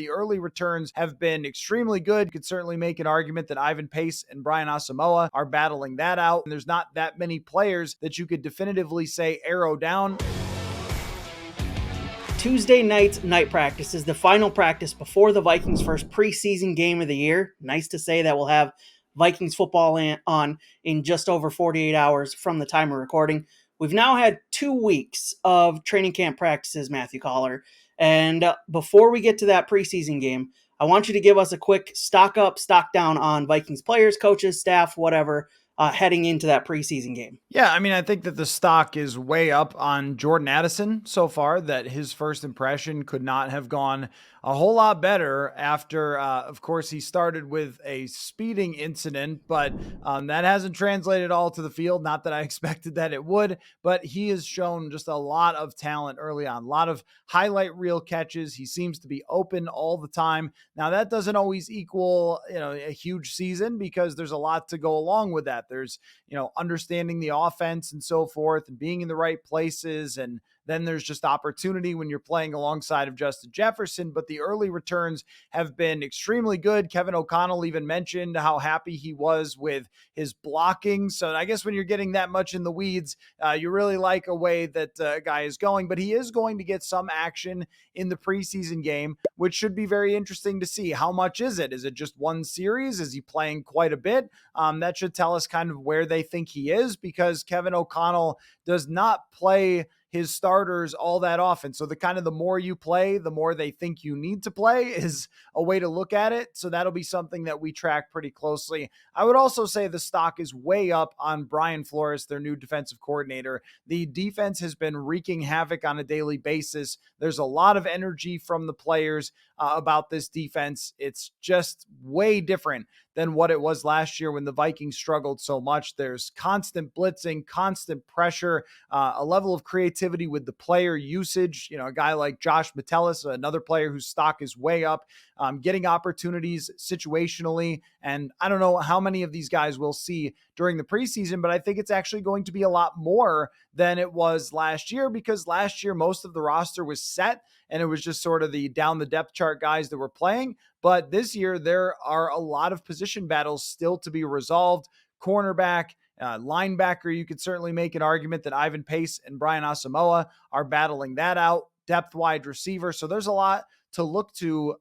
the early returns have been extremely good. You could certainly make an argument that Ivan Pace and Brian Asamoah are battling that out. And there's not that many players that you could definitively say arrow down. Tuesday night's night practice is the final practice before the Vikings' first preseason game of the year. Nice to say that we'll have Vikings football on in just over 48 hours from the time of recording. We've now had 2 weeks of training camp practices, Matthew Coller. And before we get to that preseason game, I want you to give us a quick stock up, stock down on Vikings players, coaches, staff, whatever, heading into that preseason game. Yeah, I mean, I think that the stock is way up on Jordan Addison so far, that his first impression could not have gone a whole lot better after, of course, he started with a speeding incident, but that hasn't translated all to the field. Not that I expected that it would, but he has shown just a lot of talent early on, a lot of highlight reel catches. He seems to be open all the time. Now, that doesn't always equal, a huge season, because there's a lot to go along with that. There's, understanding the offense and so forth, and being in the right places. And then there's just opportunity when you're playing alongside of Justin Jefferson. But the early returns have been extremely good. Kevin O'Connell even mentioned how happy he was with his blocking. So I guess when you're getting that much in the weeds, you really like a way that a guy is going. But he is going to get some action in the preseason game, which should be very interesting to see. How much is it? Is it just one series? Is he playing quite a bit? That should tell us kind of where they think he is, because Kevin O'Connell does not play his starters all that often. So the more you play, the more they think you need to play is a way to look at it. So that'll be something that we track pretty closely. I would also say the stock is way up on Brian Flores, their new defensive coordinator. The defense has been wreaking havoc on a daily basis. There's a lot of energy from the players about this defense. It's just way different than what it was last year when the Vikings struggled so much. There's constant blitzing, constant pressure, a level of creativity with the player usage. A guy like Josh Metellus, another player whose stock is way up, getting opportunities situationally. And I don't know how many of these guys we'll see during the preseason, but I think it's actually going to be a lot more than it was last year, because last year most of the roster was set and it was just sort of the down the depth chart guys that were playing. But this year there are a lot of position battles still to be resolved. Cornerback, linebacker, you could certainly make an argument that Ivan Pace and Brian Asamoah are battling that out. Depth wide receiver. So there's a lot to look to,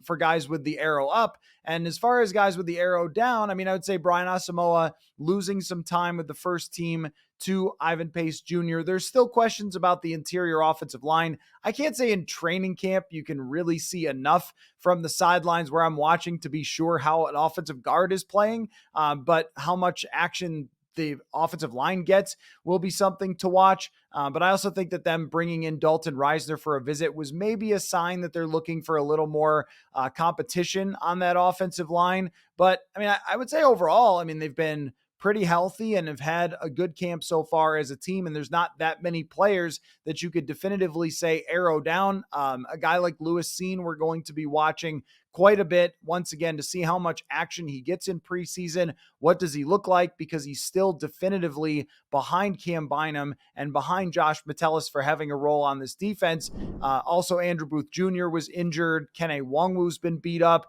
for guys with the arrow up. And as far as guys with the arrow down, I would say Brian Asamoah losing some time with the first team to Ivan Pace Jr. There's still questions about the interior offensive line. I can't say in training camp you can really see enough from the sidelines where I'm watching to be sure how an offensive guard is playing, but how much action the offensive line gets will be something to watch. But I also think that them bringing in Dalton Reisner for a visit was maybe a sign that they're looking for a little more competition on that offensive line. But I would say overall, they've been pretty healthy and have had a good camp so far as a team. And there's not that many players that you could definitively say arrow down. A guy like Lewis Seen, we're going to be watching quite a bit once again to see how much action he gets in preseason. What does he look like? Because he's still definitively behind Cam Bynum and behind Josh Metellus for having a role on this defense. Also, Andrew Booth Jr. was injured. Kene Nwangwu's been beat up.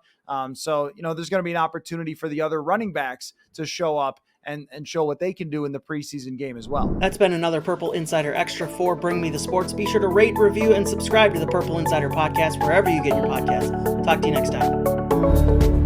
So there's going to be an opportunity for the other running backs to show up and show what they can do in the preseason game as well. That's been another Purple Insider Extra for Bring Me the Sports. Be sure to rate, review, and subscribe to the Purple Insider Podcast wherever you get your podcasts. Talk to you next time.